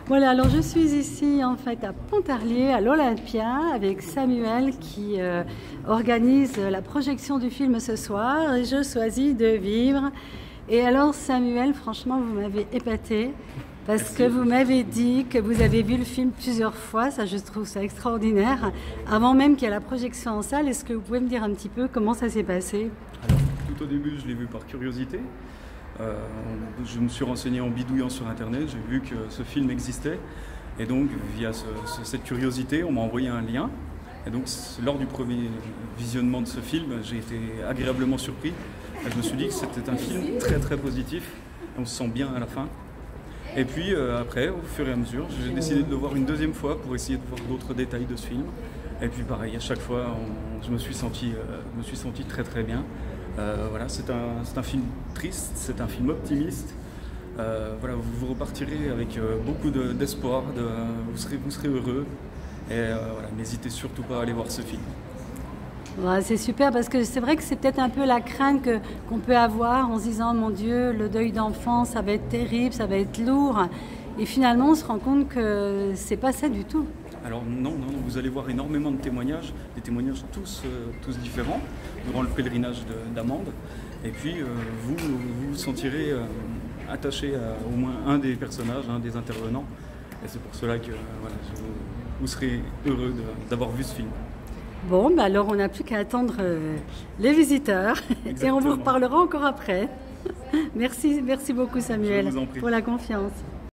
Voilà, alors je suis ici en fait à Pontarlier, à l'Olympia, avec Samuel qui organise la projection du film ce soir et je choisis de vivre. Et alors Samuel, franchement, vous m'avez épaté parce que vous m'avez dit que vous avez vu le film plusieurs fois, ça je trouve ça extraordinaire, avant même qu'il y ait la projection en salle. Est-ce que vous pouvez me dire un petit peu comment ça s'est passé? Alors, tout au début, je l'ai vu par curiosité. Je me suis renseigné en bidouillant sur internet, j'ai vu que ce film existait et donc via cette curiosité on m'a envoyé un lien et donc lors du premier visionnement de ce film j'ai été agréablement surpris et je me suis dit que c'était un film très très positif et on se sent bien à la fin et puis après au fur et à mesure j'ai décidé de le voir une deuxième fois pour essayer de voir d'autres détails de ce film et puis pareil à chaque fois je me suis senti très très bien. Voilà, c'est un film triste, c'est un film optimiste. Voilà, vous repartirez avec beaucoup d'espoir, vous serez heureux. Et voilà, n'hésitez surtout pas à aller voir ce film. Ouais, c'est super parce que c'est vrai que c'est peut-être un peu la crainte qu'on peut avoir en se disant mon Dieu, le deuil d'enfant, ça va être terrible, ça va être lourd. Et finalement, on se rend compte que c'est pas ça du tout. Alors non, vous allez voir énormément de témoignages, des témoignages tous différents durant le pèlerinage d'Amande. Et puis vous vous sentirez attaché à au moins un des personnages, un des intervenants. Et c'est pour cela que voilà, vous serez heureux d'avoir vu ce film. Bon, bah alors on n'a plus qu'à attendre les visiteurs. Exactement. Et on vous reparlera encore après. Merci beaucoup Samuel Je vous en prie. pour la confiance.